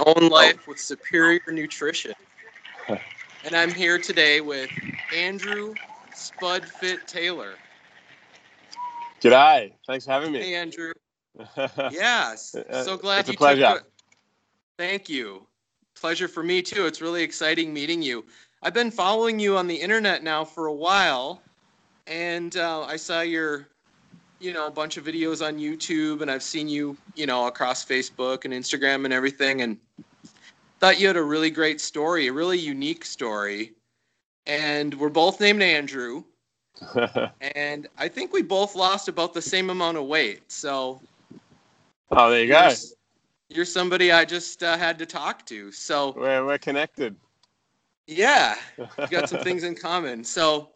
own life with superior nutrition. And I'm here today with Andrew Spudfit Taylor. G'day. Thanks for having me. Hey, Andrew. Yes. So glad it's a you pleasure. Thank you. Pleasure for me, too. It's really exciting meeting you. I've been following you on the internet now for a while, and I saw your, a bunch of videos on YouTube, and I've seen you, across Facebook and Instagram and everything, and thought you had a really great story, a really unique story. And we're both named Andrew. And I think we both lost about the same amount of weight. So, oh, there you go. You're somebody I just had to talk to. So we're connected. Yeah, we got some things in common. So,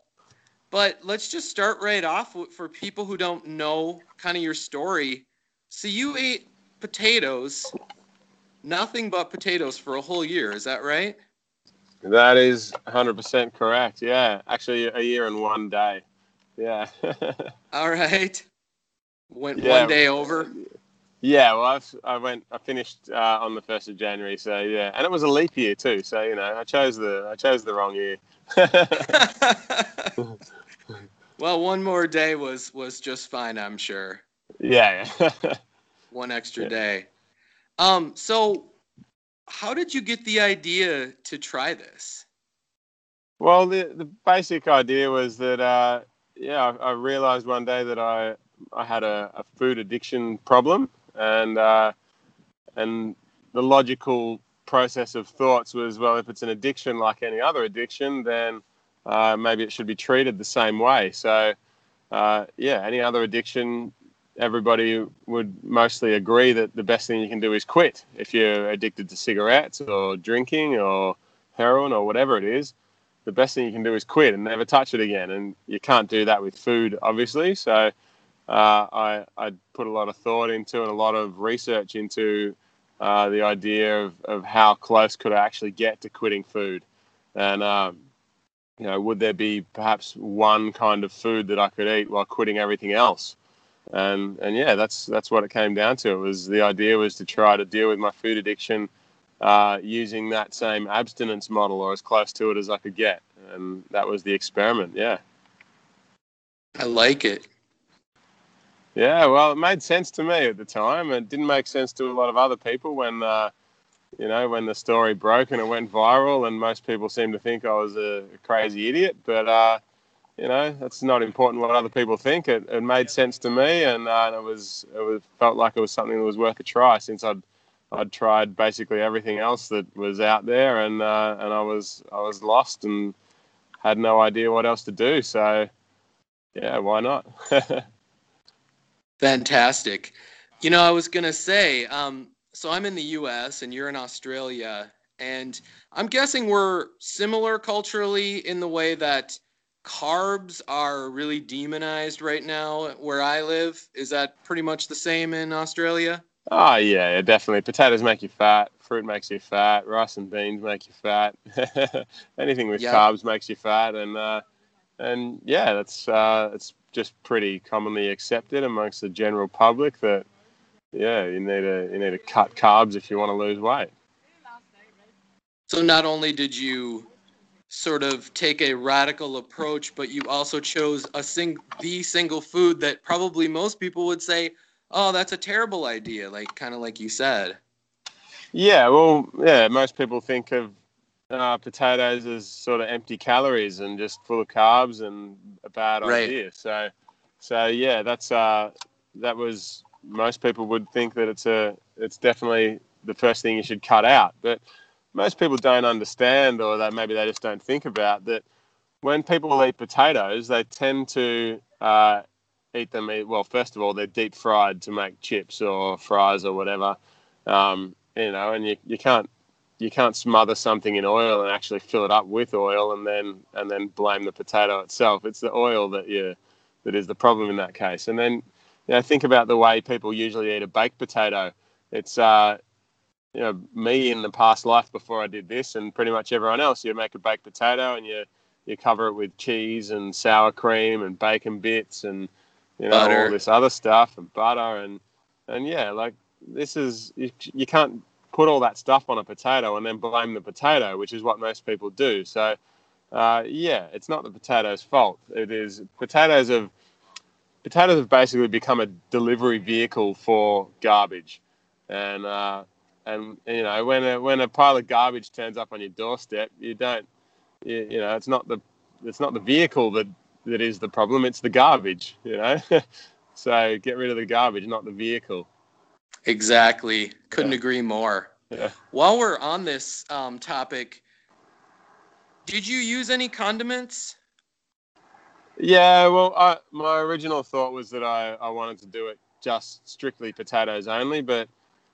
but let's just start right off for people who don't know kind of your story. So you ate potatoes, nothing but potatoes for a whole year. Is that right? That is 100% correct. Yeah, actually a year and 1 day. Yeah. All right. Went 1 day over. Yeah, well, I finished on the 1st of January, so yeah, and it was a leap year too. So I chose the wrong year. Well, 1 more day was just fine, I'm sure. Yeah. 1 extra day. So how did you get the idea to try this? Well, the basic idea was that I realized one day that I had a food addiction problem, and the logical process of thoughts was, well, if it's an addiction like any other addiction, then maybe it should be treated the same way. So any other addiction, everybody would mostly agree that the best thing you can do is quit. If you're addicted to cigarettes or drinking or heroin or whatever it is, the best thing you can do is quit and never touch it again. And you can't do that with food, obviously. So I put a lot of thought into and a lot of research into the idea of how close could I actually get to quitting food. And, would there be perhaps one kind of food that I could eat while quitting everything else? And yeah, that's what it came down to. The idea was to try to deal with my food addiction using that same abstinence model, or as close to it as I could get. And that was the experiment. Yeah. I like it. Yeah, well, it made sense to me at the time. It didn't make sense to a lot of other people when the story broke and it went viral, and most people seemed to think I was a crazy idiot. But that's not important what other people think. It made sense to me, and it felt like it was something that was worth a try, since I'd tried basically everything else that was out there, and I was lost and had no idea what else to do. So yeah, why not? Fantastic. I was going to say, so I'm in the U.S. and you're in Australia, and I'm guessing we're similar culturally in the way that carbs are really demonized right now where I live. Is that pretty much the same in Australia? Oh, yeah, definitely. Potatoes make you fat. Fruit makes you fat. Rice and beans make you fat. Anything with carbs makes you fat. And yeah, that's it's just pretty commonly accepted amongst the general public that you need to cut carbs if you want to lose weight. So not only did you sort of take a radical approach, but you also chose the single food that probably most people would say, oh, that's a terrible idea, kind of like you said. Yeah, well, yeah, most people think of potatoes as sort of empty calories and just full of carbs and a bad idea. So yeah, that was, most people would think that it's definitely the first thing you should cut out. But most people don't understand, or that maybe they just don't think about that. When people eat potatoes, they tend to eat them. Well, first of all, they're deep fried to make chips or fries or whatever. And you can't smother something in oil and actually fill it up with oil and then blame the potato itself. It's the oil that is the problem in that case. And then think about the way people usually eat a baked potato. It's me in the past life before I did this, and pretty much everyone else. You make a baked potato and you cover it with cheese and sour cream and bacon bits and butter. All this other stuff and butter and yeah, like this is, you can't put all that stuff on a potato and then blame the potato, which is what most people do. So, yeah, it's not the potato's fault. It is potatoes have basically become a delivery vehicle for garbage, and you know, when a pile of garbage turns up on your doorstep, you know, it's not the vehicle that is the problem, it's the garbage, you know. So get rid of the garbage, not the vehicle. Exactly. Couldn't agree more. Yeah. While we're on this topic, did you use any condiments? Yeah, well, my original thought was that I wanted to do it just strictly potatoes only, but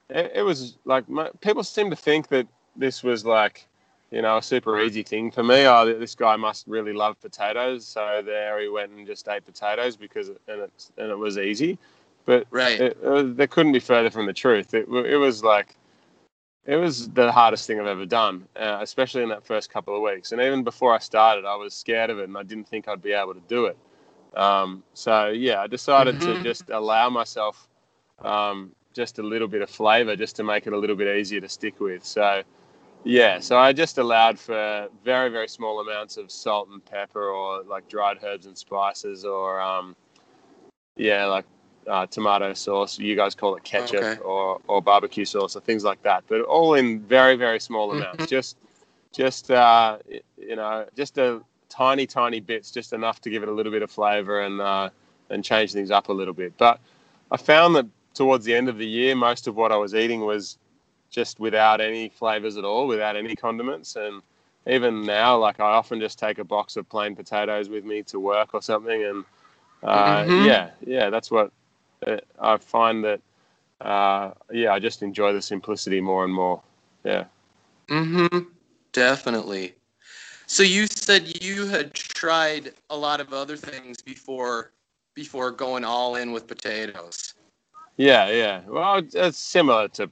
it was like people seem to think that this was like, you know, a super easy thing for me. Oh, this guy must really love potatoes, so there he went and just ate potatoes it was easy. But Right. there couldn't be further from the truth. It was like it was the hardest thing I've ever done, especially in that first couple of weeks. And even before I started, I was scared of it, and I didn't think I'd be able to do it. So yeah, I decided to just allow myself just a little bit of flavor, just to make it a little bit easier to stick with. So yeah, so I just allowed for very, very small amounts of salt and pepper, or like dried herbs and spices, or yeah, like tomato sauce. You guys call it ketchup, Okay. or barbecue sauce, or things like that. But all in very, very small amounts. Just you know, just a tiny, tiny bits, just enough to give it a little bit of flavor and change things up a little bit. But I found that towards the end of the year, most of what I was eating was just without any flavors at all, without any condiments. And even now, like, I often just take a box of plain potatoes with me to work or something. And yeah, that's what I find that, yeah, I just enjoy the simplicity more and more. Yeah. Definitely. So you said you had tried a lot of other things before going all in with potatoes. Yeah, yeah. Well, it's similar to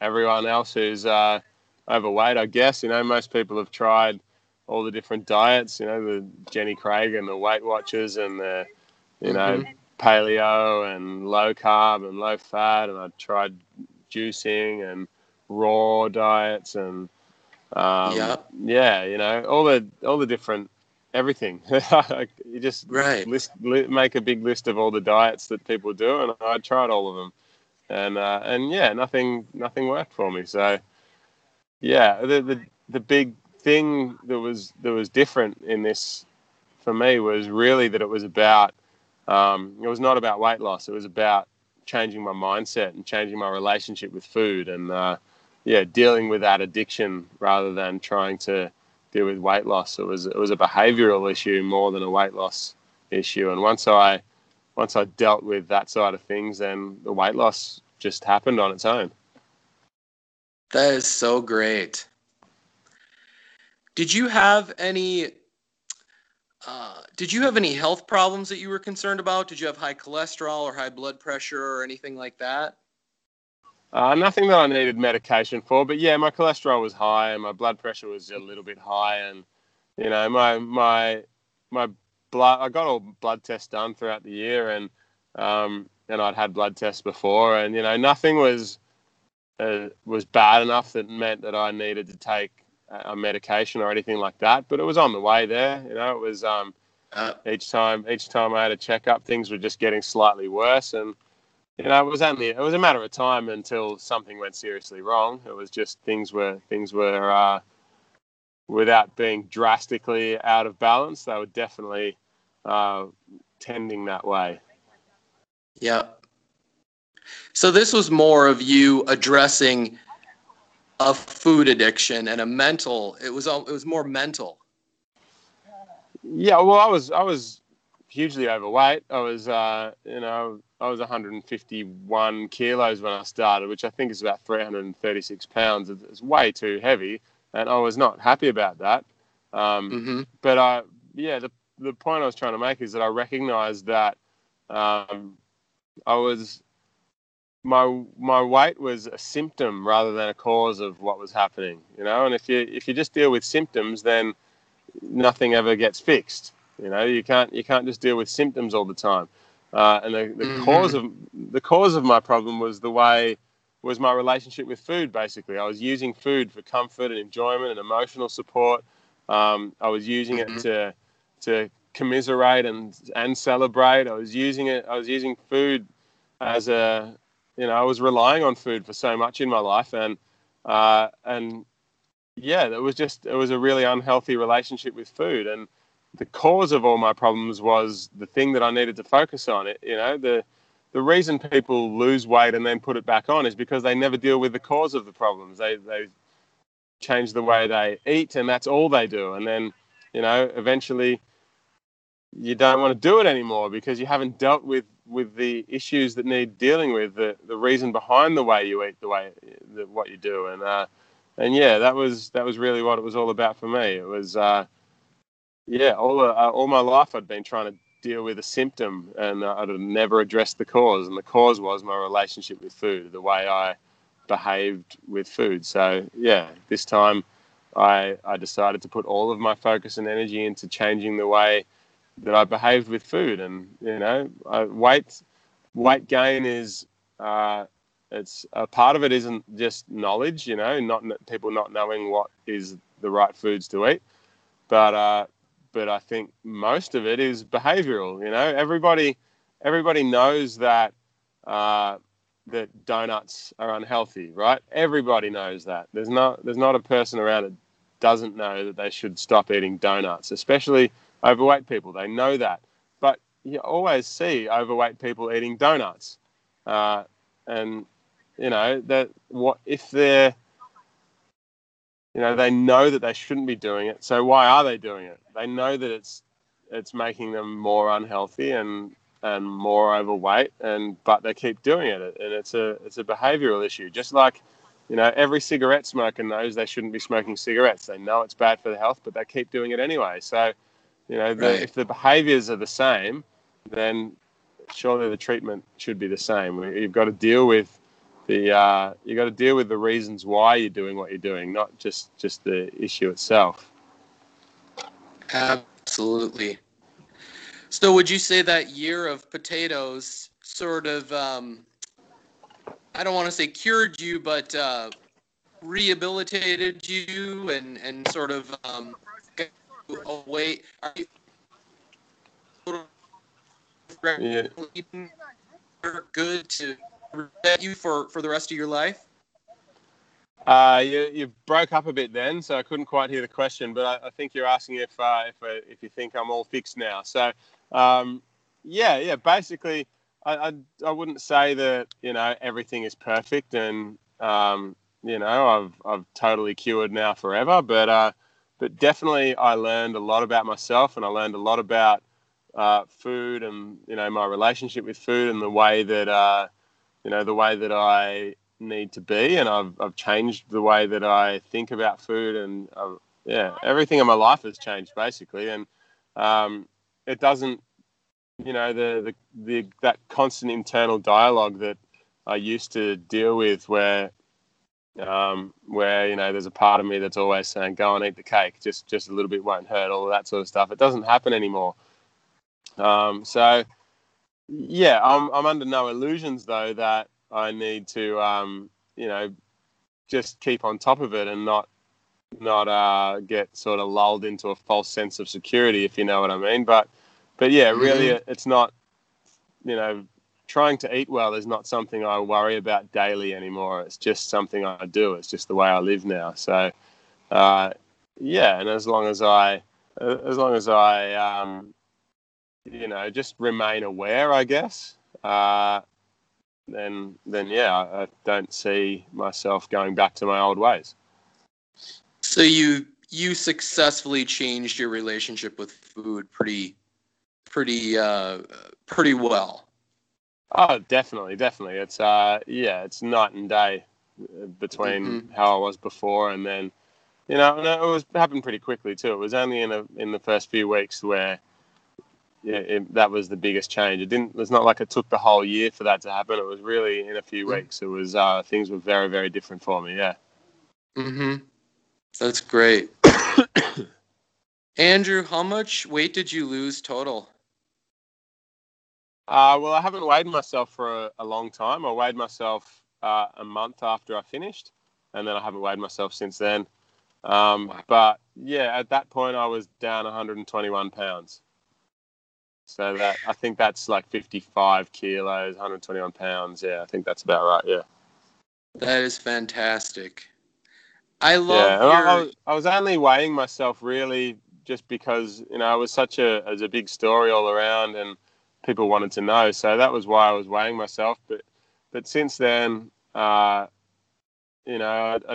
everyone else who's overweight, I guess. You know, most people have tried all the different diets, you know, the Jenny Craig and the Weight Watchers and the, you know, paleo and low carb and low fat. And I tried juicing and raw diets and, Yep. yeah, you know, all the different everything. You just Right. make a big list of all the diets that people do, and I tried all of them, and yeah, nothing worked for me. So yeah, the big thing that was different in this for me was really that it was about it was not about weight loss. It was about changing my mindset and changing my relationship with food, and yeah, dealing with that addiction rather than trying to deal with weight loss. It was a behavioural issue more than a weight loss issue. And once I dealt with that side of things, then the weight loss just happened on its own. That is so great. Did you have any health problems that you were concerned about? Did you have high cholesterol or high blood pressure or anything like that? Nothing that I needed medication for, but yeah, my cholesterol was high and my blood pressure was a little bit high, and you know, my blood. I got all blood tests done throughout the year, and I'd had blood tests before, and you know, nothing was bad enough that meant that I needed to take a medication or anything like that. But it was on the way there. You know, it was each time I had a checkup, things were just getting slightly worse, and you know, it was a matter of time until something went seriously wrong. It was just things were without being drastically out of balance, they were definitely tending that way. Yep. So this was more of you addressing a food addiction and it was more mental. Yeah, well, I was hugely overweight. I was you know, I was 151 kilos when I started, which I think is about 336 pounds. It's way too heavy, and I was not happy about that. But yeah, the point I was trying to make is that I recognized that I was my weight was a symptom rather than a cause of what was happening, you know. And if you just deal with symptoms, then nothing ever gets fixed. You know, you can't just deal with symptoms all the time. And the cause of my problem was the way was my relationship with food. Basically, I was using food for comfort and enjoyment and emotional support. I was using it to commiserate and celebrate. I was using food as a, I was relying on food for so much in my life, and yeah, it was a really unhealthy relationship with food. And the cause of all my problems was the thing that I needed to focus on. The reason people lose weight and then put it back on is because they never deal with the cause of the problems. They change the way they eat, and that's all they do. And then, eventually you don't want to do it anymore because you haven't dealt with the issues that need dealing with, the reason behind the way you eat, what you do. And yeah, that was really what it was all about for me. It was all my life I'd been trying to deal with a symptom, and I'd never addressed the cause. And the cause was my relationship with food, the way I behaved with food. So yeah, this time I decided to put all of my focus and energy into changing the way that I behaved with food. And weight gain is it's a part of it isn't just knowledge, not people not knowing what is the right foods to eat, but I think most of it is behavioral. Everybody knows that that donuts are unhealthy, right? Everybody knows that. There's not a person around that doesn't know that they should stop eating donuts, especially overweight people. They know that, but you always see overweight people eating donuts, and that what if they're they know that they shouldn't be doing it. So why are they doing it? They know that it's making them more unhealthy and more overweight, but they keep doing it, and it's a behavioral issue. Just like, every cigarette smoker knows they shouldn't be smoking cigarettes. They know it's bad for the health, but they keep doing it anyway. So, Right. if the behaviors are the same, then surely the treatment should be the same. You've got to deal with the reasons why you're doing what you're doing, not just the issue itself. Absolutely. So would you say that year of potatoes sort of, I don't want to say cured you, but rehabilitated you and sort of got you away? Are you sort Yeah. of eating good to reset you for the rest of your life? You broke up a bit then, so I couldn't quite hear the question. But I think you're asking if you think I'm all fixed now. So, yeah. Basically, I wouldn't say that everything is perfect, and I've totally cured now forever. But definitely I learned a lot about myself, and I learned a lot about food, and my relationship with food, and the way that I need to be, and I've changed the way that I think about food, and everything in my life has changed basically. And it doesn't, the that constant internal dialogue that I used to deal with, where there's a part of me that's always saying, go and eat the cake, just a little bit won't hurt, all of that sort of stuff. It doesn't happen anymore. So yeah, I'm under no illusions though that I need to just keep on top of it, and not get sort of lulled into a false sense of security, if you know what I mean. But yeah, really, it's not, trying to eat well is not something I worry about daily anymore. It's just something I do. It's just the way I live now. So yeah, and as long as I just remain aware, I guess, then yeah, I don't see myself going back to my old ways. So you successfully changed your relationship with food pretty well. Oh, definitely. It's it's night and day between how I was before, and then and it happened pretty quickly too. It was only in the first few weeks where that was the biggest change. It's not like it took the whole year for that to happen. It was really in a few weeks. It was things were very, very different for me. Yeah. That's great. Andrew, how much weight did you lose total? Well, I haven't weighed myself for a long time. I weighed myself a month after I finished, and then I haven't weighed myself since then. Wow. But yeah, at that point I was down 121 pounds. So I think that's like 55 kilos, 121 pounds. Yeah, I think that's about right. Yeah. That is fantastic. I Yeah, love and your I was only weighing myself really just because it was such a big story all around, and people wanted to know. So that was why I was weighing myself. But since then, I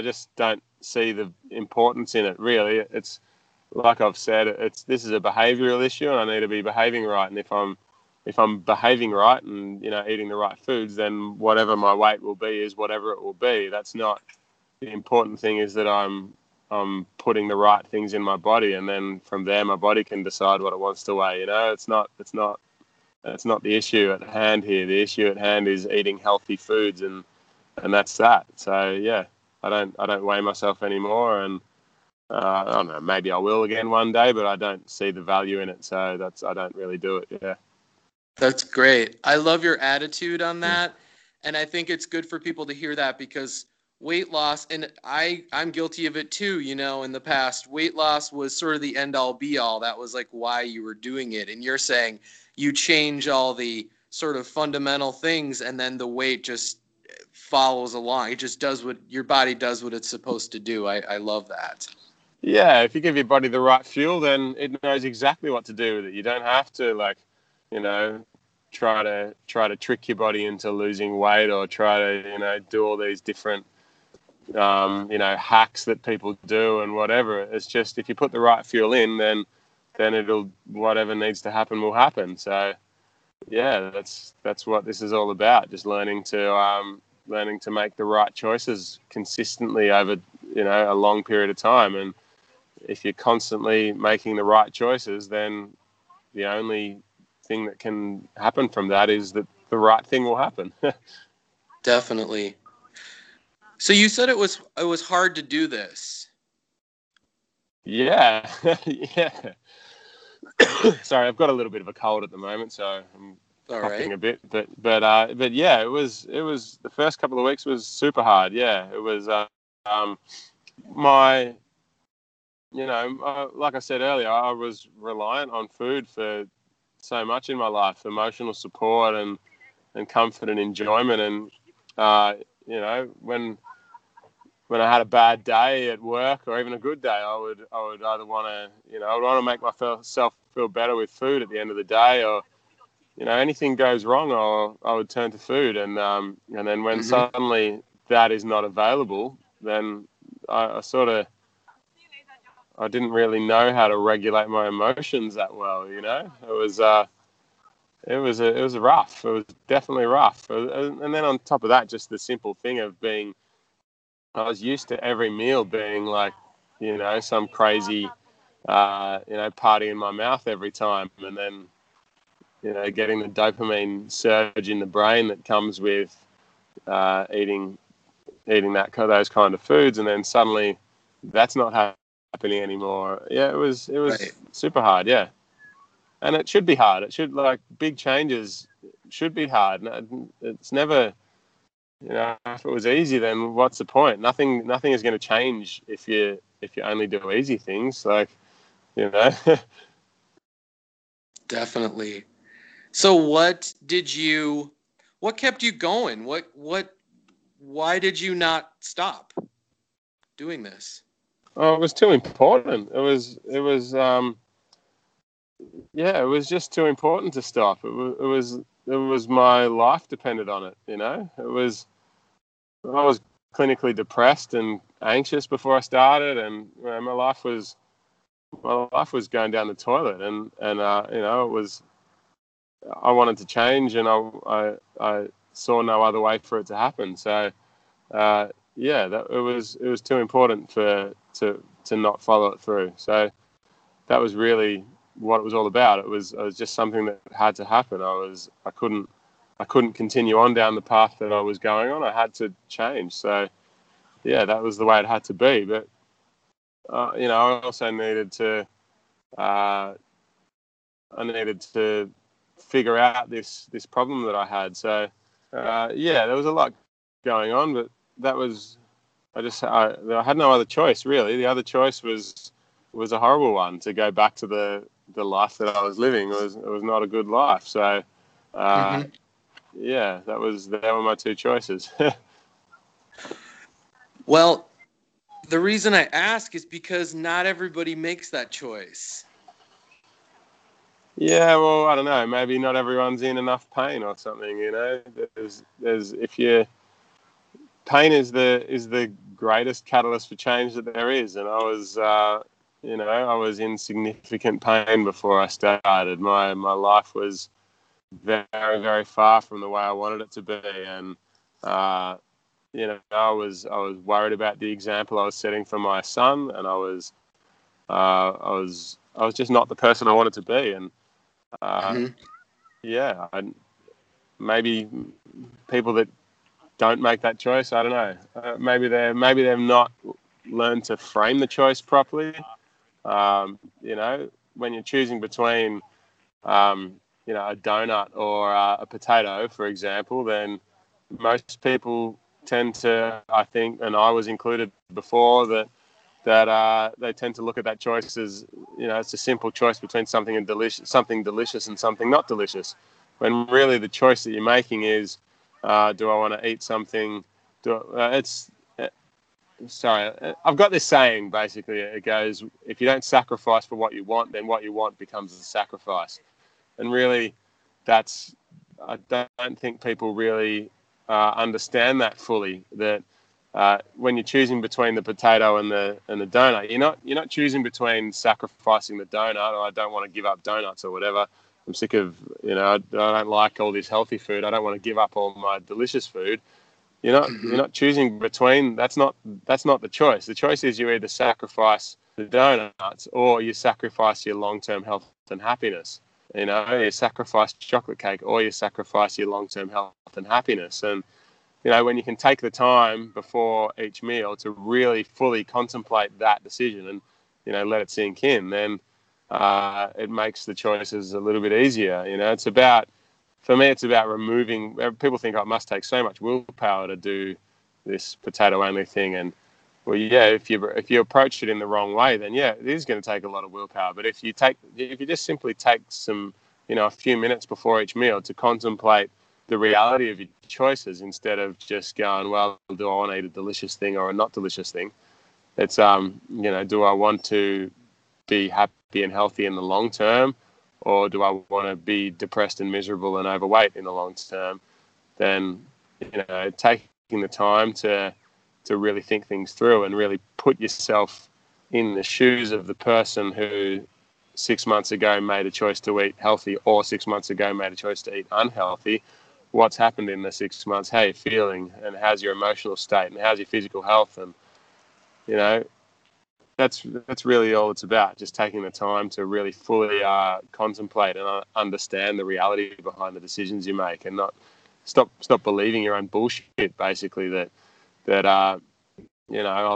just don't see the importance in it. Really, it's like I've said, this is a behavioural issue, and I need to be behaving right. And if I'm behaving right and eating the right foods, then whatever my weight will be is whatever it will be. That's not the important thing. Is that I'm putting the right things in my body, and then from there my body can decide what it wants to weigh. It's not the issue at hand here. The issue at hand is eating healthy foods, and that's that. So yeah, I don't weigh myself anymore, and I don't know, maybe I will again one day, but I don't see the value in it, so I don't really do it. Yeah. That's great. I love your attitude on that. And I think it's good for people to hear that because weight loss, and I'm guilty of it too, in the past, weight loss was sort of the end all be all. That was like why you were doing it. And you're saying you change all the sort of fundamental things and then the weight just follows along. It just does what your body does what it's supposed to do. I love that. Yeah, if you give your body the right fuel, then it knows exactly what to do with it. You don't have to you know, try to trick your body into losing weight or try to, do all these different hacks that people do and whatever. It's just if you put the right fuel in, then it'll whatever needs to happen will happen. So yeah, that's what this is all about. Just learning to make the right choices consistently over a long period of time. And if you're constantly making the right choices, then the only thing that can happen from that is that the right thing will happen. Definitely. So you said it was hard to do this. Yeah, yeah. Sorry, I've got a little bit of a cold at the moment, so I'm All coughing right. a bit. But yeah, it was the first couple of weeks was super hard. Yeah, it was um, my like I said earlier, I was reliant on food for so much in my life, emotional support and comfort and enjoyment. And uh, when I had a bad day at work or even a good day, I would either want to I would want to make myself feel better with food at the end of the day, or anything goes wrong, I would turn to food. And then when Mm-hmm. suddenly that is not available, then I sort of I didn't really know how to regulate my emotions that well. It was rough. It was definitely rough. And then on top of that, just the simple thing of being, I was used to every meal being like, some crazy, party in my mouth every time. And then, getting the dopamine surge in the brain that comes with eating those kind of foods. And then suddenly that's not happening anymore. Yeah, it was Right. super hard. Yeah. And it should be hard. It should big changes should be hard. It's never, if it was easy, then what's the point? Nothing is going to change if you only do easy things. You know, Definitely. So what kept you going? Why did you not stop doing this? oh, it was too important. Yeah, it was just too important to stop. It was my life depended on it. I was clinically depressed and anxious before I started, and my life was going down the toilet, and it was. I wanted to change, and I saw no other way for it to happen. So yeah, it was too important to not follow it through. So that was really what it was all about. It was just something that had to happen. I couldn't continue on down the path that I was going on. I had to change. So yeah, that was the way it had to be. But I also uh, needed to figure out this problem that I had. So yeah, there was a lot going on, but that was I had no other choice really. The other choice was a horrible one, to go back to the life that I was living. It was not a good life. So Mm-hmm. yeah, they were my two choices. Well, the reason I ask is because not everybody makes that choice. Yeah, well, I don't know. Maybe not everyone's in enough pain or something. You know, there's if you pain is the greatest catalyst for change that there is, and I was I was in significant pain before I started. My life was very, very far from the way I wanted it to be, and I was worried about the example I was setting for my son, and I was just not the person I wanted to be, and Mm-hmm. yeah, maybe people that don't make that choice, I don't know. Maybe they've not learned to frame the choice properly. When you're choosing between a donut or a potato, for example, then most people tend to, I think, and I was included before, that they tend to look at that choice as, it's a simple choice between something delicious and something not delicious. When really the choice that you're making is, do I want to eat something? Sorry, I've got this saying, basically. It goes, if you don't sacrifice for what you want, then what you want becomes a sacrifice. And really, I don't think people really understand that fully. That when you're choosing between the potato and the donut, you're not choosing between sacrificing the donut, or I don't want to give up donuts or whatever. I'm sick of, I don't like all this healthy food. I don't want to give up all my delicious food. Mm-hmm. You're not choosing between. That's not the choice. The choice is you either sacrifice the donuts or you sacrifice your long-term health and happiness. You sacrifice chocolate cake or you sacrifice your long-term health and happiness. And when you can take the time before each meal to really fully contemplate that decision and let it sink in, then it makes the choices a little bit easier. For me, it's about removing. People think, I must take so much willpower to do this potato only thing, and well, yeah, if you approach it in the wrong way, then yeah, it is going to take a lot of willpower. But if you just simply take some, a few minutes before each meal to contemplate the reality of your choices, instead of just going, well, do I want to eat a delicious thing or a not delicious thing? It's do I want to be happy and healthy in the long term, or do I want to be depressed and miserable and overweight in the long term? Then, taking the time to really think things through and really put yourself in the shoes of the person who 6 months ago made a choice to eat healthy, or 6 months ago made a choice to eat unhealthy. What's happened in the 6 months? How are you feeling, and how's your emotional state, and how's your physical health? And you know that's really all it's about, just taking the time to really fully contemplate and understand the reality behind the decisions you make, and not stop believing your own bullshit, basically, that I'll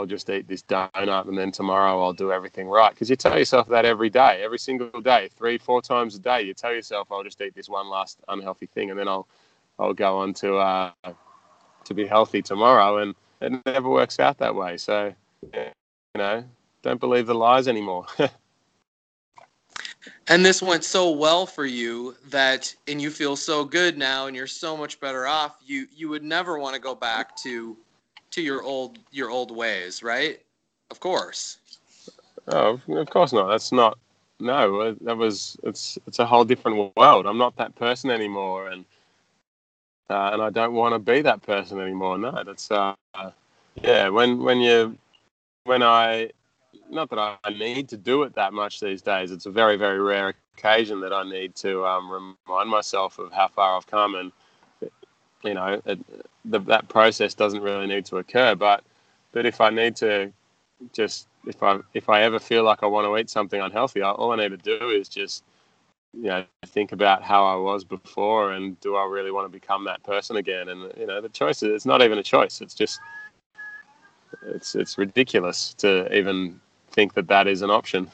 just eat this donut and then tomorrow I'll do everything right. Because you tell yourself that every day, every single day, 3-4 times a day. You tell yourself, I'll just eat this one last unhealthy thing, and then I'll go on to be healthy tomorrow, and it never works out that way. So, don't believe the lies anymore. And this went so well for you and you feel so good now, and you're so much better off. You would never want to go back to your old ways, right? Of course. Oh, of course not. That's not. No, it's a whole different world. I'm not that person anymore, and I don't want to be that person anymore. No, that's yeah. When I not that I need to do it that much these days. It's a very, very rare occasion that I need to remind myself of how far I've come, and that process doesn't really need to occur. But if I need to, just if I ever feel like I want to eat something unhealthy, all I need to do is just think about how I was before, and do I really want to become that person again? And the choice is, it's not even a choice. It's just it's ridiculous to even think that is an option.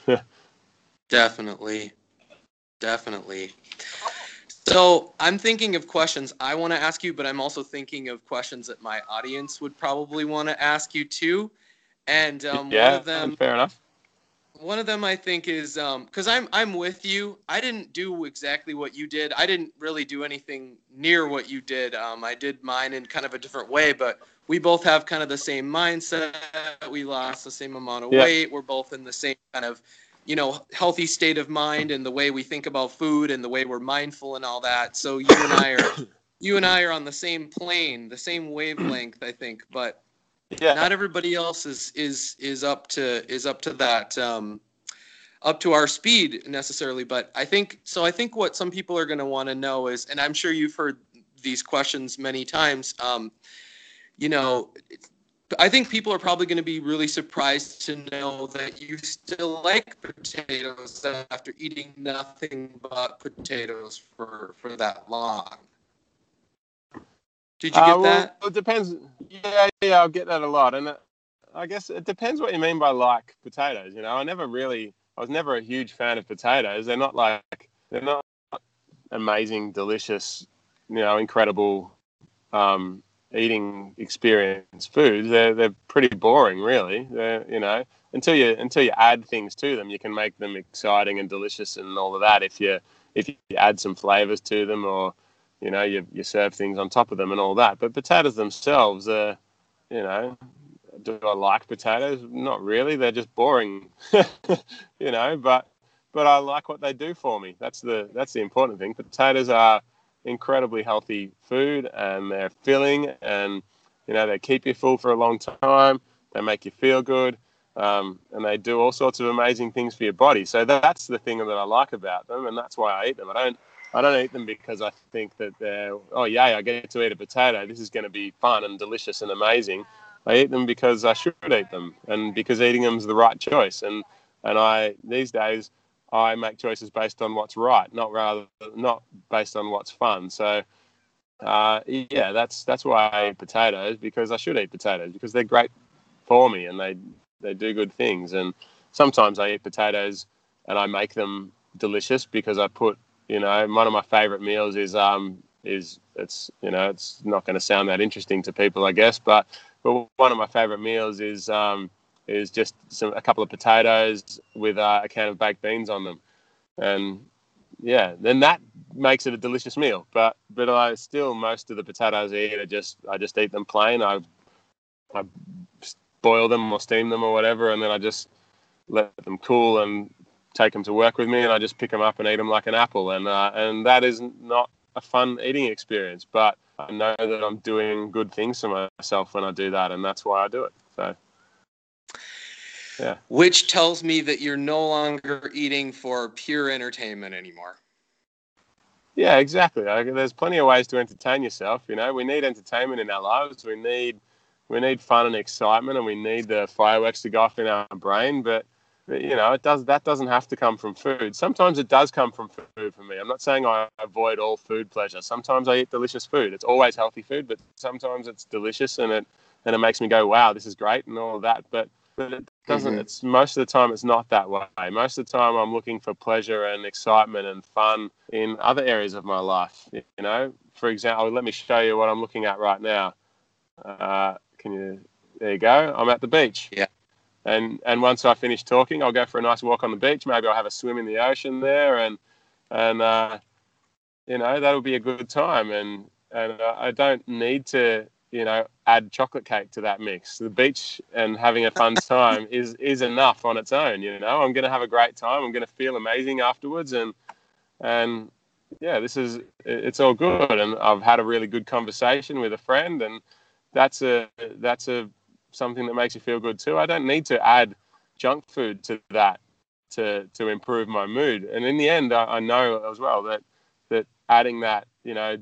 Definitely. Definitely. So I'm thinking of questions I want to ask you, but I'm also thinking of questions that my audience would probably want to ask you too. And Yeah, fair enough. one of them I think is because I'm with you. I didn't do exactly what you did. I didn't really do anything near what you did. I did mine in kind of a different way, but we both have kind of the same mindset. We lost the same amount of Yeah. weight. We're both in the same kind of, healthy state of mind, and the way we think about food and the way we're mindful and all that. So you and I are on the same plane, the same wavelength, I think. But Yeah. not everybody else is up to that, up to our speed necessarily. But I think what some people are going to want to know is, and I'm sure you've heard these questions many times, you know I think people are probably going to be really surprised to know that you still like potatoes after eating nothing but potatoes for that long. Did you get Well, that? it depends. Yeah, I'll get that a lot, and I guess it depends what you mean by like potatoes. I was never a huge fan of potatoes. They're not amazing, delicious, incredible eating experience foods. They're pretty boring, really. Until you add things to them, you can make them exciting and delicious and all of that. If you add some flavors to them, or you serve things on top of them and all that. But potatoes themselves are, you know, do I like potatoes? Not really. They're just boring, But I like what they do for me. That's the important thing. Potatoes are incredibly healthy food, and they're filling, and they keep you full for a long time. They make you feel good, and they do all sorts of amazing things for your body. So that's the thing that I like about them, and that's why I eat them. I don't eat them because I think that I get to eat a potato. This is going to be fun and delicious and amazing. I eat them because I should eat them, and because eating them is the right choice. And these days I make choices based on what's right, not based on what's fun. So that's why I eat potatoes, because I should eat potatoes, because they're great for me, and they do good things. And sometimes I eat potatoes and I make them delicious because I put, one of my favorite meals is it's not going to sound that interesting to people, I guess, but one of my favorite meals is just a couple of potatoes with a can of baked beans on them. And then that makes it a delicious meal. But I still, most of the potatoes I eat I just eat them plain. I boil them or steam them or whatever, and then I just let them cool and take them to work with me, and I just pick them up and eat them like an apple. And that is not a fun eating experience, but I know that I'm doing good things for myself when I do that, and that's why I do it. So, yeah. Which tells me that you're no longer eating for pure entertainment anymore. Yeah, exactly. There's plenty of ways to entertain yourself. We need entertainment in our lives. We need fun and excitement, and we need the fireworks to go off in our brain. But that doesn't have to come from food. Sometimes it does come from food for me. I'm not saying I avoid all food pleasure. Sometimes I eat delicious food. It's always healthy food, but sometimes it's delicious, and it makes me go, wow, this is great, and all of that. But it doesn't. Mm-hmm. It's most of the time it's not that way. Most of the time I'm looking for pleasure and excitement and fun in other areas of my life. For example, let me show you what I'm looking at right now. There you go. I'm at the beach. Yeah. And once I finish talking, I'll go for a nice walk on the beach. Maybe I'll have a swim in the ocean there, and that'll be a good time. And I don't need to add chocolate cake to that mix. The beach and having a fun time is enough on its own. I'm going to have a great time. I'm going to feel amazing afterwards, and yeah, it's all good. And I've had a really good conversation with a friend, and that's something that makes you feel good too. I don't need to add junk food to that to improve my mood. And in the end, I know as well that adding that,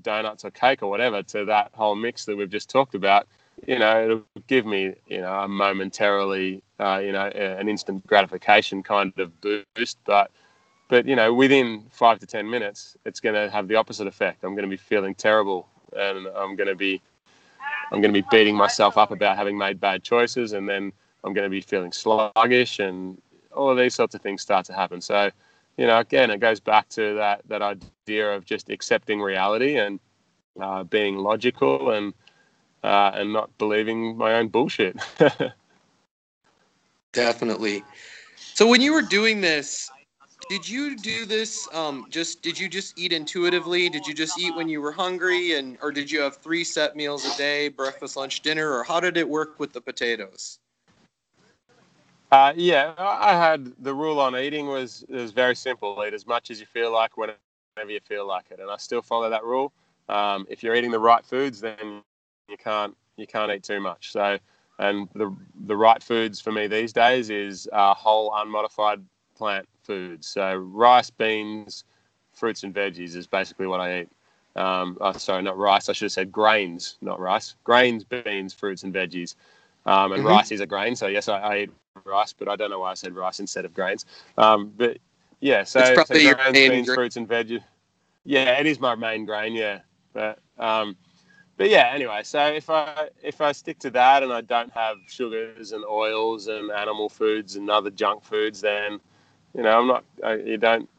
donuts or cake or whatever to that whole mix that we've just talked about, it'll give me, a momentarily, an instant gratification kind of boost. But within 5 to 10 minutes, it's going to have the opposite effect. I'm going to be feeling terrible, and I'm going to be beating myself up about having made bad choices, and then I'm going to be feeling sluggish, and all of these sorts of things start to happen. So again, it goes back to that idea of just accepting reality and being logical and not believing my own bullshit. Definitely. So when you were doing this, did you do this did you just eat intuitively? Did you just eat when you were hungry, and or did you have 3 set meals a day, breakfast, lunch, dinner, or how did it work with the potatoes? Yeah, I had the rule on eating was very simple: eat as much as you feel like, whenever you feel like it, and I still follow that rule. If you're eating the right foods, then you can't eat too much. So, and the right foods for me these days is whole unmodified plant foods. So rice, beans, fruits and veggies is basically what I eat. Sorry, not rice. I should have said grains, not rice. Grains, beans, fruits and veggies. And Mm-hmm. rice is a grain, so yes, I eat rice, but I don't know why I said rice instead of grains. But yeah, It's so probably your grains, main beans, grain. fruits, and veg. Yeah, it is my main grain. Yeah, but yeah. Anyway, so if I stick to that and I don't have sugars and oils and animal foods and other junk foods, then I'm not. You don't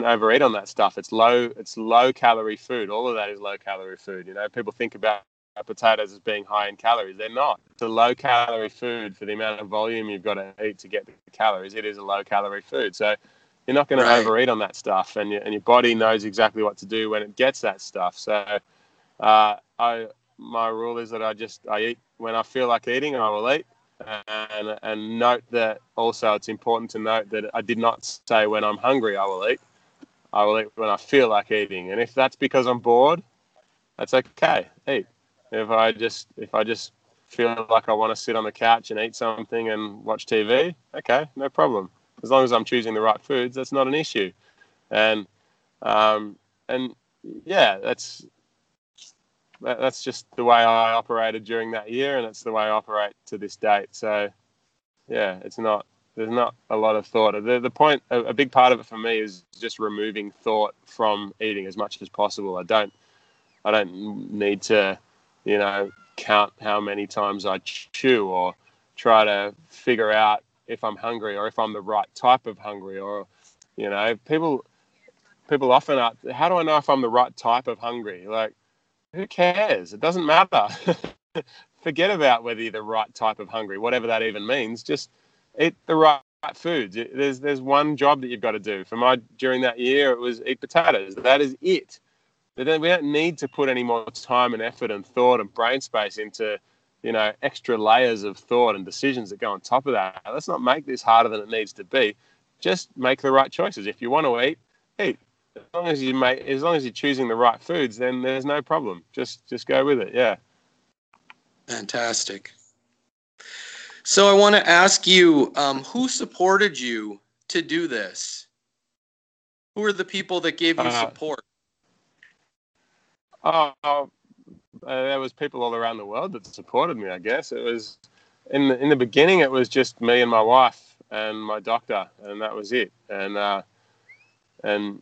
overeat on that stuff. It's low calorie food. All of that is low calorie food. People think about potatoes as being high in calories. They're not. It's a low calorie food for the amount of volume you've got to eat to get the calories. It is a low calorie food. So you're not going to Right. overeat on that stuff, and your body knows exactly what to do when it gets that stuff. So I my rule is that I eat when I feel like eating. I will eat. And note that also it's important to note that I did not say when I'm hungry I will eat. I will eat when I feel like eating, and if that's because I'm bored, that's okay. Eat. If I just feel like I want to sit on the couch and eat something and watch TV, okay, no problem. As long as I'm choosing the right foods, that's not an issue. And um, and yeah, that's just the way I operated during that year, and it's the way I operate to this date. So yeah, there's not a lot of thought. The point, a big part of it for me is just removing thought from eating as much as possible. I don't need to, count how many times I chew or try to figure out if I'm hungry or if I'm the right type of hungry, or, people often ask, how do I know if I'm the right type of hungry? Like, who cares? It doesn't matter. Forget about whether you're the right type of hungry, whatever that even means. Just eat the right foods. There's one job that you've got to do. During that year, it was eat potatoes. That is it. We don't need to put any more time and effort and thought and brain space into, extra layers of thought and decisions that go on top of that. Let's not make this harder than it needs to be. Just make the right choices. If you want to eat, eat. As long as you're choosing the right foods, then there's no problem. Just go with it. Yeah. Fantastic. So I want to ask you, who supported you to do this? Who are the people that gave you Uh, support? oh, there was people all around the world that supported me. I guess it was in the beginning. It was just me and my wife and my doctor, and that was it. And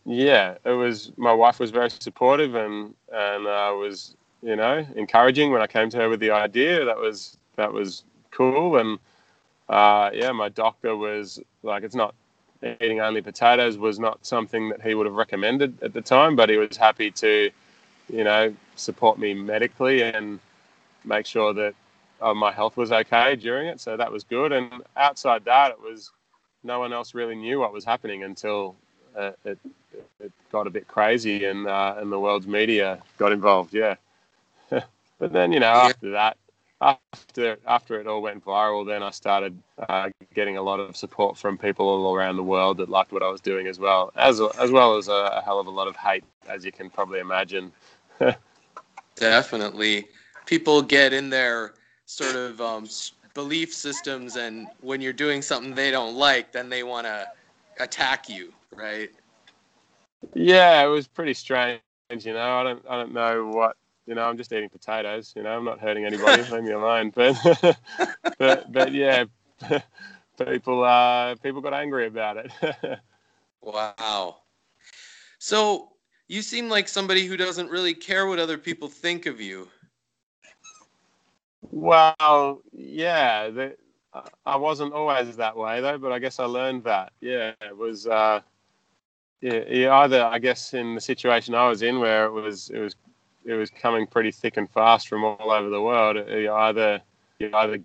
yeah, it was. My wife was very supportive and was encouraging when I came to her with the idea. That was cool. And yeah, my doctor was like, it's not eating only potatoes was not something that he would have recommended at the time, but he was happy to support me medically and make sure that my health was okay during it. So that was good. And outside that, it was no one else really knew what was happening until it got a bit crazy and the world's media got involved. Yeah. But then Yeah, after that, after it all went viral, then I started getting a lot of support from people all around the world that liked what I was doing as well as a hell of a lot of hate, as you can probably imagine. definitely. People get in their sort of belief systems, and when you're doing something they don't like, then they want to attack you, right? Yeah, it was pretty strange. I don't know what. I'm just eating potatoes. I'm not hurting anybody. Leave me alone. But but yeah, people got angry about it. Wow. So you seem like somebody who doesn't really care what other people think of you. Well, yeah, I wasn't always that way though, but I guess I learned that. Yeah, it was. you either, I guess, in the situation I was in, where it was coming pretty thick and fast from all over the world. You either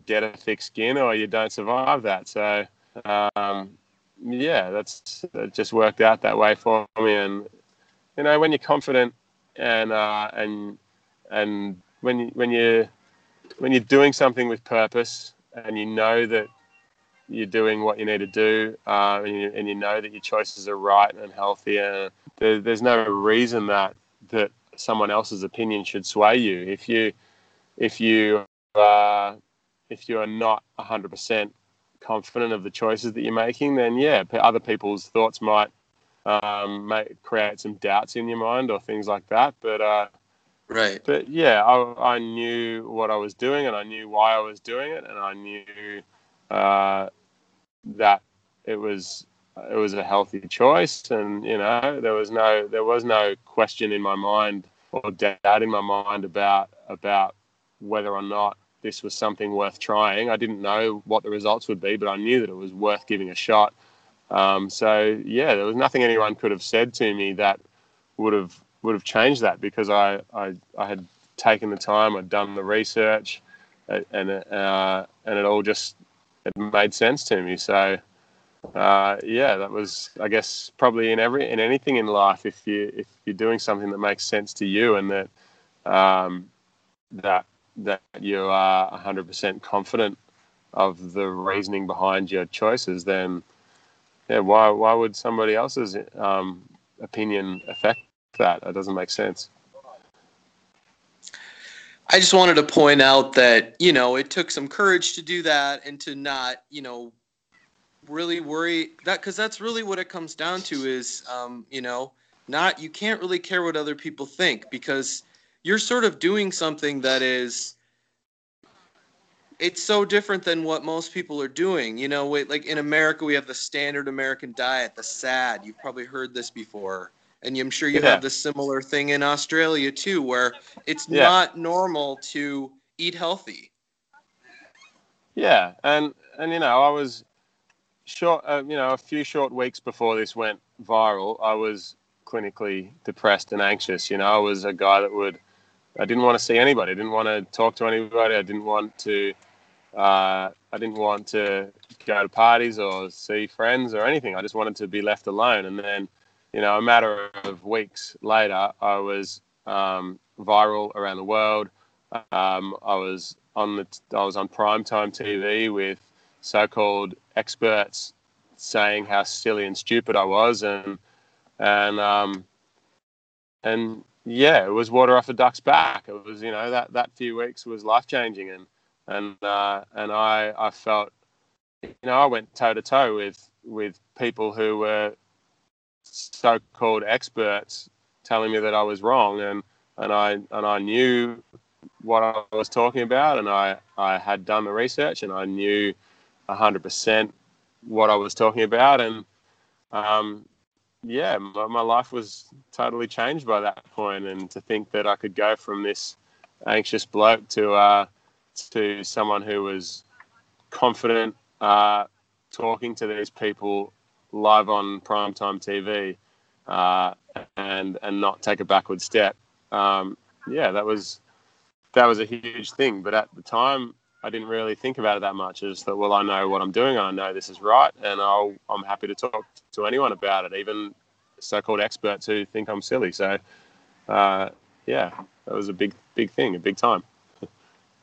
get a thick skin or you don't survive that. So yeah, it just worked out that way for me. And when you're confident and when you're doing something with purpose, and you know that you're doing what you need to do, and you know that your choices are right and healthy, and there's no reason that someone else's opinion should sway you. If you if you are not 100% confident of the choices that you're making, then yeah, other people's thoughts might create some doubts in your mind or things like that. Right. But yeah, I knew what I was doing, and I knew why I was doing it, and I knew that it was a healthy choice, and there was no question in my mind or doubt in my mind about whether or not this was something worth trying. I didn't know what the results would be, but I knew that it was worth giving a shot. So yeah, there was nothing anyone could have said to me that would have changed that, because I had taken the time, I'd done the research, and it all just it made sense to me. So yeah, that was, I guess, probably in anything in life, if you're doing something that makes sense to you, and that you are 100% confident of the reasoning behind your choices, then yeah, why would somebody else's opinion affect that? It doesn't make sense. I just wanted to point out that, it took some courage to do that, and to not, really worry that, because that's really what it comes down to is, you can't really care what other people think, because you're sort of doing something that is, it's so different than what most people are doing. Like in America, we have the standard American diet, the SAD. You've probably heard this before. And I'm sure you Yeah, have this similar thing in Australia too, where it's yeah, not normal to eat healthy. yeah. And I was short. A few short weeks before this went viral, I was clinically depressed and anxious. I was a guy I didn't want to see anybody. I didn't want to talk to anybody. I didn't want to go to parties or see friends or anything. I just wanted to be left alone. And then, a matter of weeks later, I was viral around the world. I was on primetime TV with so-called experts saying how silly and stupid I was, and and yeah, it was water off a duck's back. It was, that few weeks was life changing, and I felt, I went toe to toe with people who were so-called experts telling me that I was wrong, and I knew what I was talking about, and I had done the research, and I knew 100% what I was talking about, and yeah, my life was totally changed by that point. And to think that I could go from this anxious bloke to someone who was confident, talking to these people live on primetime TV, and not take a backward step. Yeah, that was a huge thing. But at the time, I didn't really think about it that much. I just thought, well, I know what I'm doing. I know this is right, and I'm happy to talk to anyone about it, even so-called experts who think I'm silly. So, yeah, that was a big thing, a big time.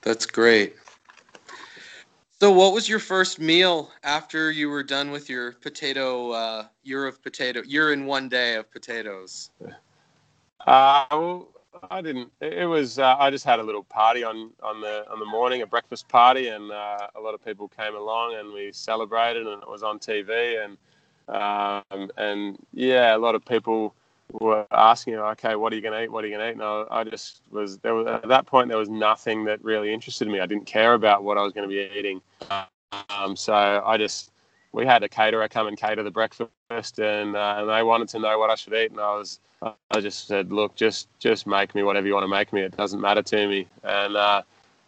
That's great. So, what was your first meal after you were done with your year in one day of potatoes? Well, I didn't. It was. I just had a little party on the morning, a breakfast party, and a lot of people came along, and we celebrated, and it was on TV, and yeah, a lot of people were asking, okay, what are you going to eat? What are you going to eat? And I just was there. At that point, there was nothing that really interested me. I didn't care about what I was going to be eating. So we had a caterer come and cater the breakfast, and they wanted to know what I should eat, and I just said, look, just make me whatever you want to make me. It doesn't matter to me. And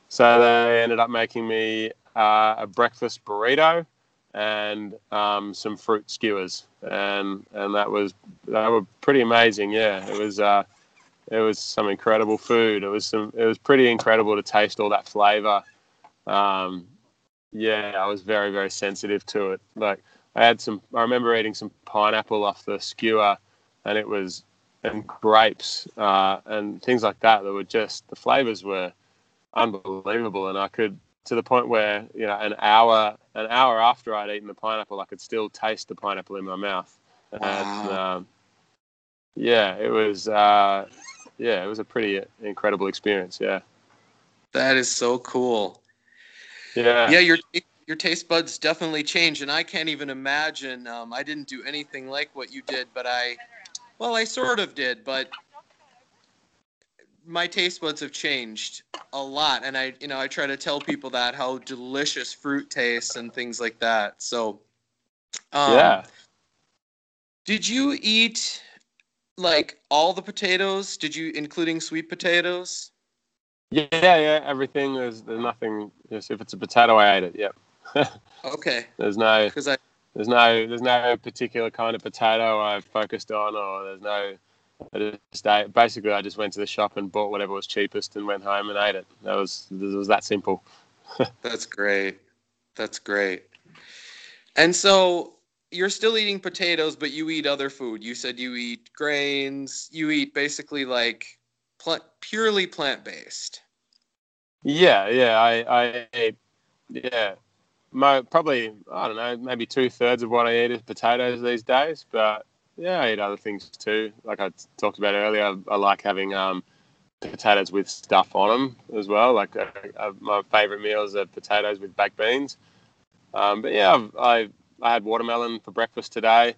so they ended up making me a breakfast burrito, and some fruit skewers, and they were pretty amazing. Yeah, it was some incredible food. It was pretty incredible to taste all that flavor. Yeah, I was very, very sensitive to it. Like I remember eating some pineapple off the skewer, and grapes, and things like that. The flavors were unbelievable. And I could, to the point where, an hour after I'd eaten the pineapple, I could still taste the pineapple in my mouth. And, Wow. it was a pretty incredible experience. Yeah. That is so cool. Yeah. Yeah, your taste buds definitely change, and I can't even imagine. I didn't do anything like what you did, but I sort of did, but my taste buds have changed a lot, and I try to tell people that how delicious fruit tastes and things like that. So, um, Yeah. did you eat like all the potatoes? Did you, including sweet potatoes? Yeah, yeah. Everything. There's nothing. Just if it's a potato, I ate it. Yep. Okay, There's no because I there's no particular kind of potato I focused on, or there's no. Basically, I just went to the shop and bought whatever was cheapest and went home and ate it. It was that simple. That's great. That's great. And so you're still eating potatoes, but you eat other food. You said you eat grains. You eat basically like purely plant-based. Yeah, yeah. I ate, yeah. Probably, I don't know, maybe 2/3 of what I eat is potatoes these days. But yeah, I eat other things too. Like I talked about earlier, I like having potatoes with stuff on them as well. Like my favorite meals are potatoes with baked beans. But yeah, I had watermelon for breakfast today,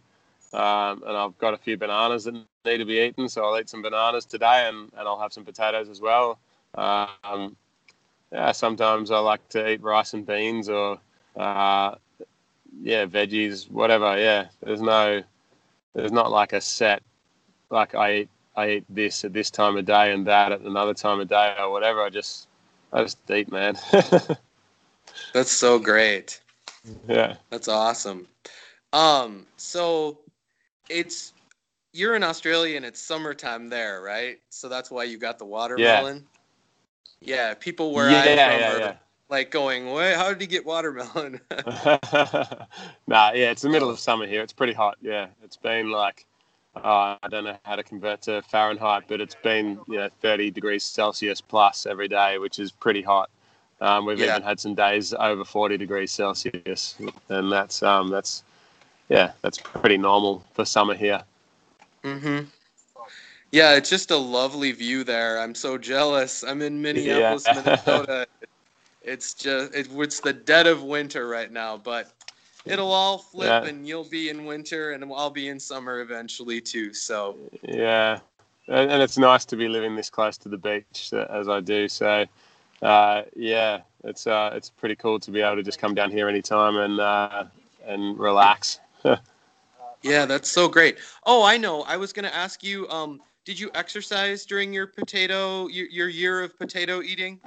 and I've got a few bananas that need to be eaten, so I'll eat some bananas today, and I'll have some potatoes as well. Um, yeah, sometimes I like to eat rice and beans or uh, veggies, whatever. Yeah, there's not like a set like I eat this at this time of day and that at another time of day or whatever. I just eat, man. That's so great. Yeah. That's awesome. So it's you're in Australia and it's summertime there, right? So that's why you got the Yeah. watermelon. Yeah, people where I'm Yeah, from yeah, are yeah. like going, "Wait, how did he get watermelon?" Nah, yeah, it's the middle So, of summer here. It's pretty hot. Yeah, it's been like I don't know how to convert to Fahrenheit, but it's been 30 degrees Celsius plus every day, which is pretty hot. We've yeah. even had some days over 40 degrees Celsius, and that's pretty normal for summer here. Mhm. Yeah, it's just a lovely view there. I'm so jealous. I'm in Yeah, Minneapolis, Minnesota. It's the dead of winter right now, but it'll all flip yeah, and you'll be in winter and I'll be in summer eventually too. So, yeah, and it's nice to be living this close to the beach as I do. So, yeah, it's pretty cool to be able to just come down here anytime and relax. yeah, that's so great. Oh, I know. I was going to ask you, did you exercise during your year of potato eating?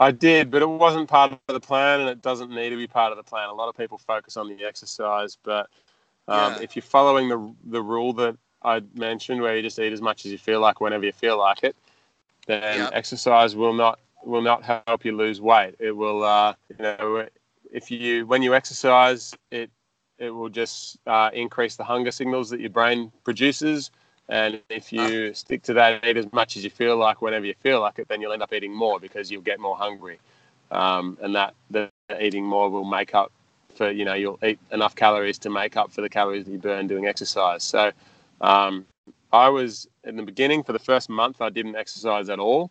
I did, but it wasn't part of the plan, and it doesn't need to be part of the plan. A lot of people focus on the exercise, but Yeah. if you're following the rule that I mentioned, where you just eat as much as you feel like whenever you feel like it, then Yep. exercise will not help you lose weight. It will, if you when you exercise, it will just increase the hunger signals that your brain produces. And if Uh, you stick to that, eat as much as you feel like whenever you feel like it, then you'll end up eating more because you'll get more hungry. And that the eating more will make up for, you'll eat enough calories to make up for the calories that you burn doing exercise. So um, I was in the beginning for the first month, I didn't exercise at all.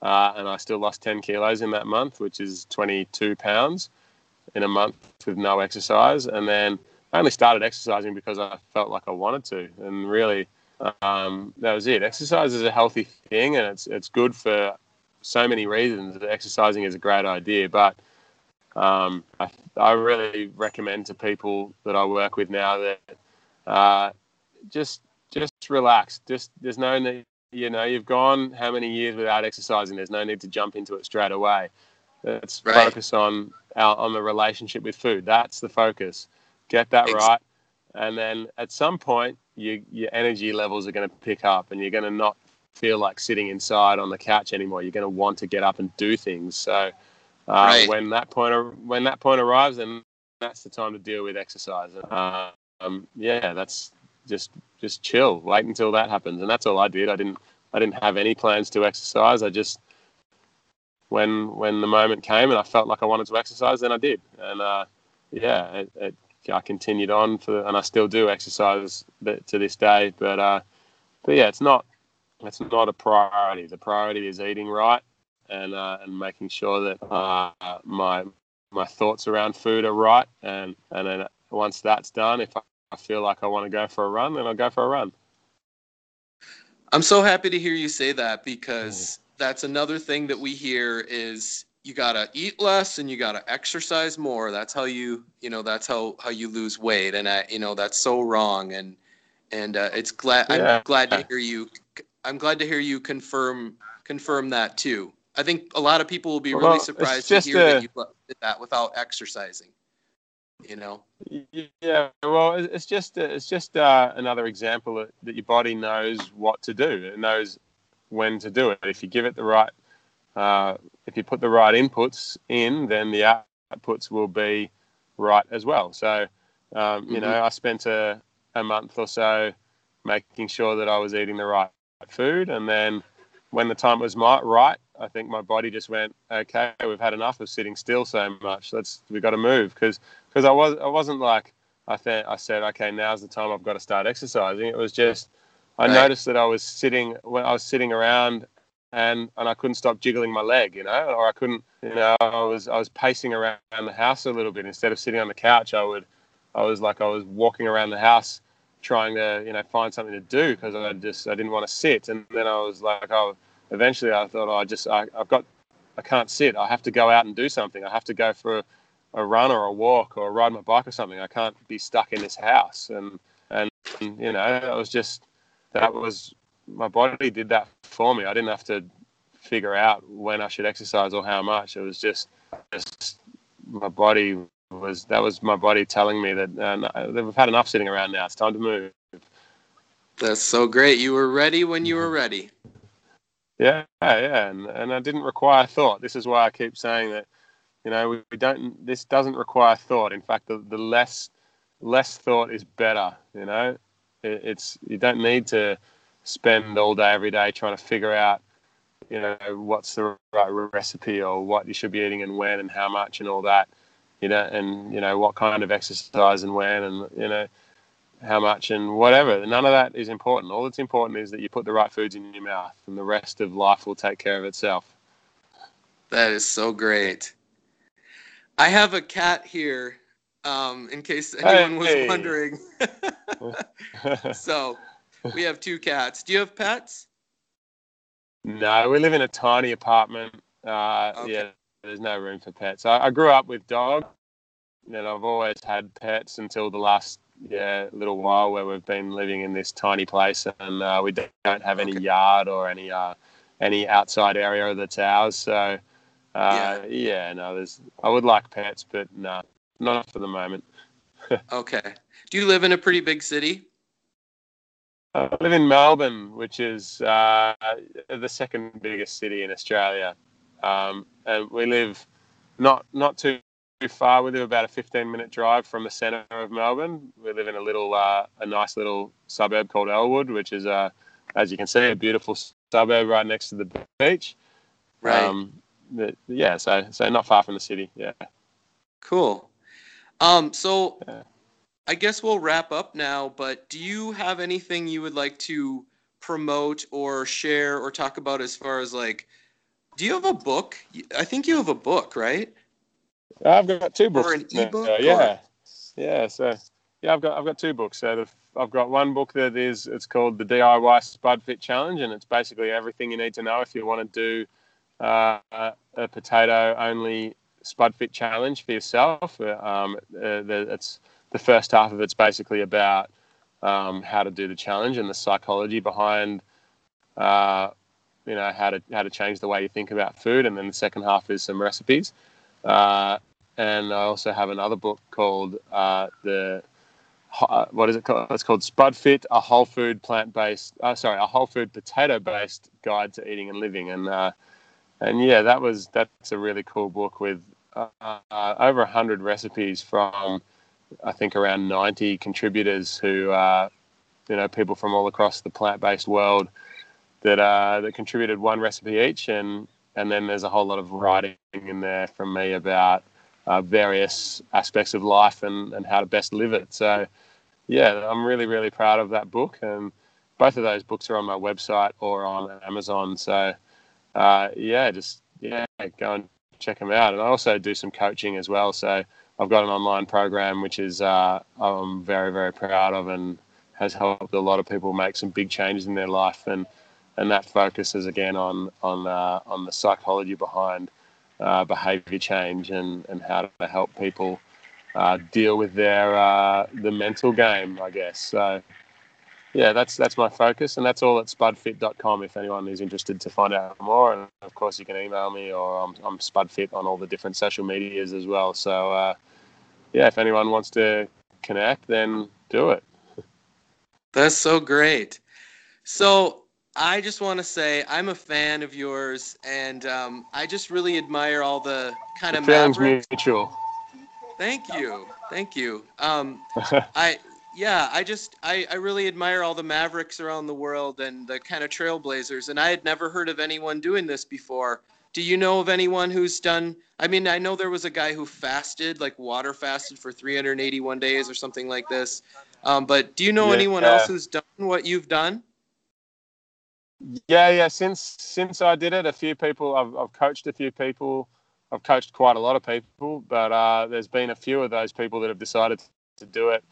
And I still lost 10 kilos in that month, which is 22 pounds in a month with no exercise. And then I only started exercising because I felt like I wanted to. And really, that was it. Exercise is a healthy thing, and it's good for so many reasons. Exercising is a great idea, but I really recommend to people that I work with now that uh, just relax. Just there's no need. You've gone how many years without exercising. There's no need to jump into it straight away. Let's Right. focus on the relationship with food. That's the focus. Get that Ex- right, and then at some point, your energy levels are going to pick up, and you're going to not feel like sitting inside on the couch anymore. You're going to want to get up and do things. So right. when that point arrives, then that's the time to deal with exercise. Yeah, that's just chill. Wait until that happens, and that's all I did. I didn't have any plans to exercise. I just when the moment came and I felt like I wanted to exercise, then I did. And yeah, I continued on and I still do exercise to this day. But yeah, it's not a priority. The priority is eating right and making sure that my thoughts around food are right. And then once that's done, if I feel like I want to go for a run, then I'll go for a run. I'm so happy to hear you say that, because that's another thing that we hear is you gotta eat less and you gotta exercise more. That's how that's how you lose weight, and that's so wrong. And it's glad I'm Yeah. glad to hear you. I'm glad to hear you confirm that too. I think a lot of people will be really Well, it's surprised to just hear that you did that without exercising. Yeah, well, it's just another example that your body knows what to do. It knows when to do it. If you give it the right, if you put the right inputs in, then the outputs will be right as well. So, Hmm. I spent a month or so making sure that I was eating the right food, and then when the time was right, I think my body just went, okay, we've had enough of sitting still so much. We got to move, because I wasn't like I said, okay, now's the time I've got to start exercising. It was just I Right. noticed that I was sitting around and I couldn't stop jiggling my leg, or I couldn't, I was pacing around the house a little bit instead of sitting on the couch. I was walking around the house trying to find something to do, because I didn't want to sit. And then I was like, eventually I thought, I can't sit. I have to go out and do something. I have to go for a run or a walk or ride my bike or something. I can't be stuck in this house. And that was my body did that for me. I didn't have to figure out when I should exercise or how much. It was just my body that was my body telling me that we've had enough sitting around now. It's time to move. That's so great. You were ready when you were ready. Yeah, and I didn't require thought. This is why I keep saying that. We don't. This doesn't require thought. In fact, the less thought is better. It's you don't need to spend all day every day trying to figure out what's the right recipe or what you should be eating and when and how much and all that. And what kind of exercise and when and how much and whatever. None of that is important. All that's important is that you put the right foods in your mouth, and the rest of life will take care of itself. That is so great. I have a cat here, in case anyone was Hey. wondering. So we have two cats. Do you have pets? No, we live in a tiny apartment. Okay. Yeah, there's no room for pets. I grew up with dogs, and I've always had pets until the last little while, where we've been living in this tiny place, and we don't have any Okay. yard or any outside area that's ours. So Yeah. no, I would like pets, but no, not for the moment. Okay. Do you live in a pretty big city? I live in Melbourne, which is the second biggest city in Australia, and we live not too far. We live about a 15-minute drive from the centre of Melbourne. We live in a nice little suburb called Elwood, which is as you can see, a beautiful suburb right next to the beach. Right. So not far from the city. Yeah. Cool. So Yeah. I guess we'll wrap up now, but do you have anything you would like to promote or share or talk about, as far as like, do you have a book? I think you have a book, right? I've got two Or books an now. ebook, or Yeah. Yeah. So I've got two books. So I've got one book it's called the DIY Spudfit Challenge, and it's basically everything you need to know if you want to do a potato only Spudfit challenge for yourself. It's the first half of it's basically about how to do the challenge and the psychology behind how to change the way you think about food, and then the second half is some recipes. And I also have another book called what is it called? It's called Spudfit, a whole food potato-based guide to eating and living. And yeah, that's a really cool book with over 100 recipes from, I think, around 90 contributors who people from all across the plant-based world that contributed one recipe each, and then there's a whole lot of writing in there from me about various aspects of life and how to best live it. So yeah, I'm really, really proud of that book, and both of those books are on my website or on Amazon. So go and check them out. And I also do some coaching as well. So I've got an online program which is I'm very, very proud of, and has helped a lot of people make some big changes in their life. And that focuses again on the psychology behind behavior change and how to help people deal with their the mental game, I guess. So yeah, that's my focus, and that's all at spudfit.com if anyone is interested to find out more. And of course, you can email me, or I'm Spudfit on all the different social medias as well. So if anyone wants to connect, then do it. That's so great. So I just want to say I'm a fan of yours, and I just really admire all the kind of feelings mavericks. mutual. Thank you. I really admire all the mavericks around the world and the kind of trailblazers, and I had never heard of anyone doing this before. Do you know of anyone who's done? I mean, I know there was a guy who fasted, like water fasted for 381 days or something like this. But do you know anyone else who's done what you've done? Yeah. Since I did it, a few people, I've coached a few people. I've coached quite a lot of people, but there's been a few of those people that have decided to do it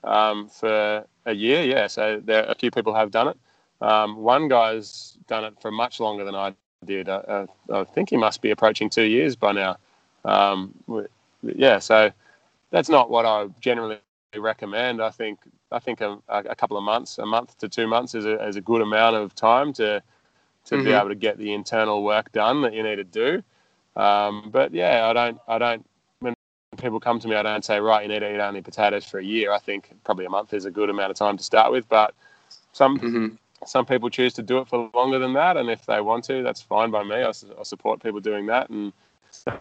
for a year. Yeah, so a few people have done it. One guy's done it for much longer than I did. I think he must be approaching 2 years by now. So that's not what I generally recommend. I think a couple of months, a month to 2 months, is a good amount of time to be able to get the internal work done that you need to do. But yeah, I don't. When people come to me, I don't say, right, you need to eat only potatoes for a year. I think probably a month is a good amount of time to start with. But some people choose to do it for longer than that, and if they want to, that's fine by me. I support people doing that. And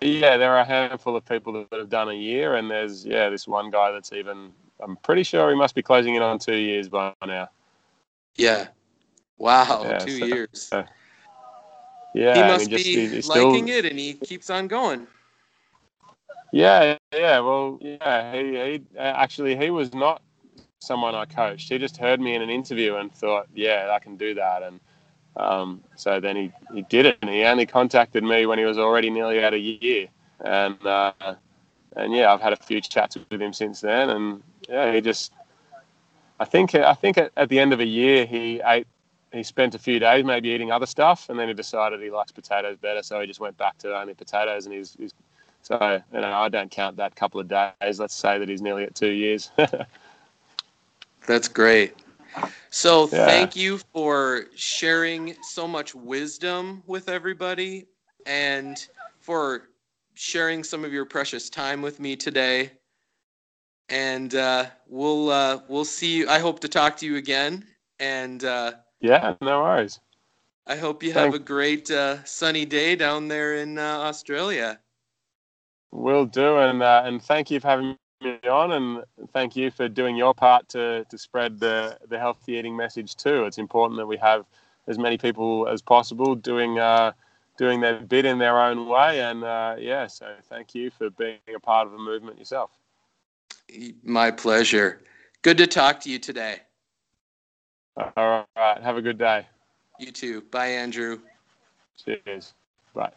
yeah, there are a handful of people that have done a year, and there's this one guy that's I'm pretty sure he must be closing in on 2 years by now. Yeah. Wow, yeah, 2 years. Yeah, he must be liking it, and he keeps on going. Yeah. Well, yeah, he was not someone I coached. He just heard me in an interview and thought, yeah, I can do that. And so then he did it, and he only contacted me when he was already nearly at a year. And yeah, I've had a few chats with him since then. And yeah, I think at the end of a year, he spent a few days maybe eating other stuff, and then he decided he likes potatoes better, so he just went back to only potatoes. And so I don't count that couple of days. Let's say that he's nearly at 2 years. That's great. So thank you for sharing so much wisdom with everybody, and for sharing some of your precious time with me today. And we'll see you. I hope to talk to you again. And yeah, no worries. I hope you have a great sunny day down there in Australia. Will do, and thank you for having me on, and thank you for doing your part to spread the healthy eating message too. It's important that we have as many people as possible doing their bit in their own way, and so thank you for being a part of the movement yourself. My pleasure. Good to talk to you today. All right. Have a good day. You too. Bye, Andrew. Cheers. Bye.